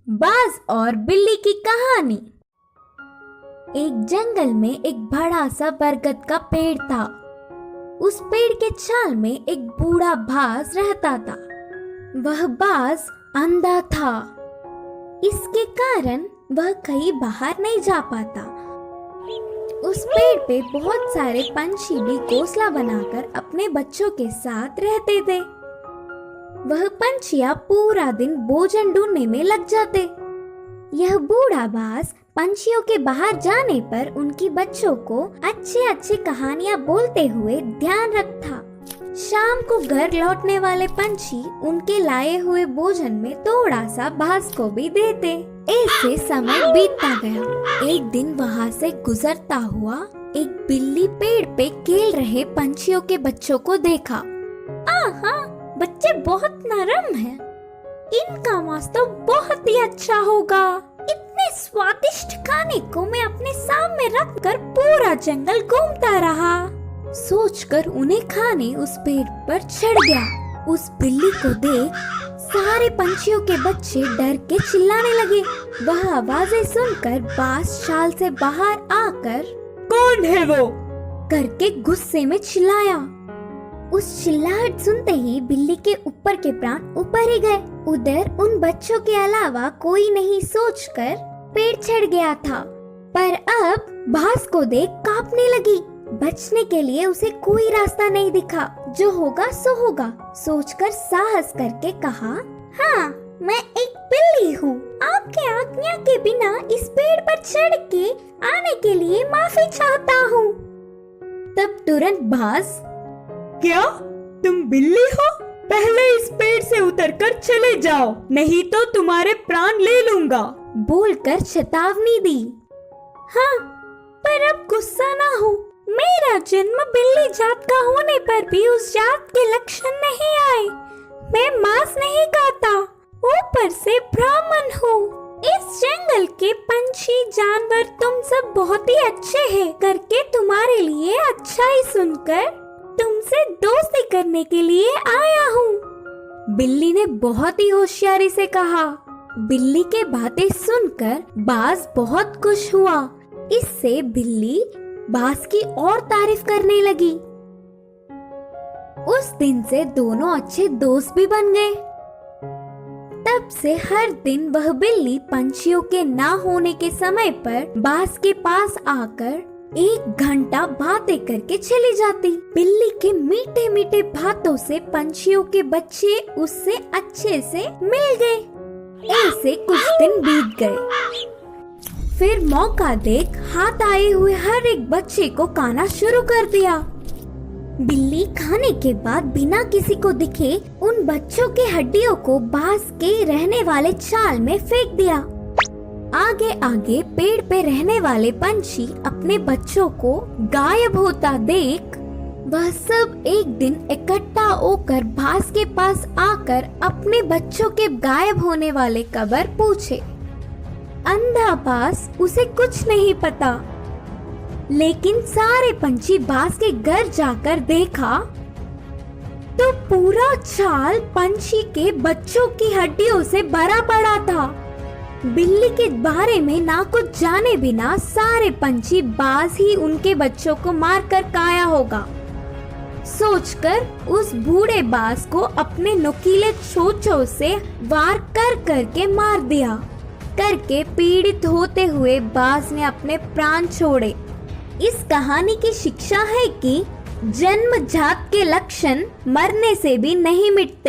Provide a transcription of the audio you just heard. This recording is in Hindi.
बाज और बिल्ली की कहानी। एक जंगल में एक बड़ा सा बरगद का पेड़ था। उस पेड़ के छाल में एक बूढ़ा बाज रहता था। वह बाज अंधा था, इसके कारण वह कहीं बाहर नहीं जा पाता। उस पेड़ पे बहुत सारे पंछी भी घोंसला बनाकर अपने बच्चों के साथ रहते थे। वह पंछियां पूरा दिन भोजन ढूंढने में लग जाते। यह बूढ़ा बाज पंछियों के बाहर जाने पर उनकी बच्चों को अच्छी अच्छी कहानियां बोलते हुए ध्यान रखता। शाम को घर लौटने वाले पंछी उनके लाए हुए भोजन में थोड़ा सा बाज को भी देते। ऐसे समय बीतता गया। एक दिन वहाँ से गुजरता हुआ एक बिल्ली पेड़ पे खेल रहे पंछियों के बच्चों को देखा। आहा, बच्चे बहुत नरम हैं। इनका मांस तो बहुत ही अच्छा होगा। इतने स्वादिष्ट खाने को मैं अपने सामने रखकर पूरा जंगल घूमता रहा। सोचकर उन्हें खाने उस पेड़ पर चढ़ गया। उस बिल्ली को देख सारे पंछियों के बच्चे डर के चिल्लाने लगे। वह आवाजें सुनकर बाज शाल से बाहर आकर कौन है वो करके गुस्से में चिल्लाया। उस चिल्लाहट सुनते ही बिल्ली के ऊपर के प्राण ऊपर ही गए। उधर उन बच्चों के अलावा कोई नहीं सोचकर पेड़ चढ़ गया था। पर अब बाज को देख कांपने लगी। बचने के लिए उसे कोई रास्ता नहीं दिखा। जो होगा सो होगा सोचकर साहस करके कहा, हाँ, मैं एक बिल्ली हूँ। आपके आज्ञा के बिना इस पेड़ पर चढ़ के आने के लिए माफी चाहता हूँ। तब तुरंत बाज, क्या तुम बिल्ली हो? पहले इस पेड़ से उतरकर चले जाओ, नहीं तो तुम्हारे प्राण ले लूंगा, बोलकर चेतावनी दी। हाँ, पर अब गुस्सा ना हो। मेरा जन्म बिल्ली जात का होने पर भी उस जात के लक्षण नहीं आए। मैं मांस नहीं खाता, ऊपर से ब्राह्मण हूँ। इस जंगल के पंछी जानवर तुम सब बहुत ही अच्छे हैं करके तुम्हारे लिए अच्छा ही सुनकर तुमसे दोस्ती करने के लिए आया हूँ। बिल्ली ने बहुत ही होशियारी से कहा। बिल्ली के बातें सुनकर बाज बहुत खुश हुआ। इससे बिल्ली बाज की और तारीफ करने लगी। उस दिन से दोनों अच्छे दोस्त भी बन गए। तब से हर दिन वह बिल्ली पंछियों के ना होने के समय पर बाज के पास आकर 1 घंटा बातें करके चली जाती। बिल्ली के मीठे मीठे बातों से पंछियों के बच्चे उससे अच्छे से मिल गए। ऐसे कुछ दिन बीत गए। फिर मौका देख हाथ आए हुए हर एक बच्चे को खाना शुरू कर दिया। बिल्ली खाने के बाद बिना किसी को दिखे उन बच्चों के हड्डियों को बाज के रहने वाले छाल में फेंक दिया। आगे आगे पेड़ पे रहने वाले पंछी अपने बच्चों को गायब होता देख वह सब एक दिन इकट्ठा होकर बाज के पास आकर अपने बच्चों के गायब होने वाले खबर पूछे। अंधा बाज उसे कुछ नहीं पता, लेकिन सारे पंछी बाज के घर जाकर देखा तो पूरा छाल पंछी के बच्चों की हड्डियों से भरा पड़ा था। बिल्ली के बारे में ना कुछ जाने बिना सारे पंछी बाज ही उनके बच्चों को मारकर खाया होगा सोचकर उस बूढ़े बाज को अपने नुकीले चोंचों से वार कर करके मार दिया। करके पीड़ित होते हुए बाज ने अपने प्राण छोड़े। इस कहानी की शिक्षा है कि जन्मजात के लक्षण मरने से भी नहीं मिटते।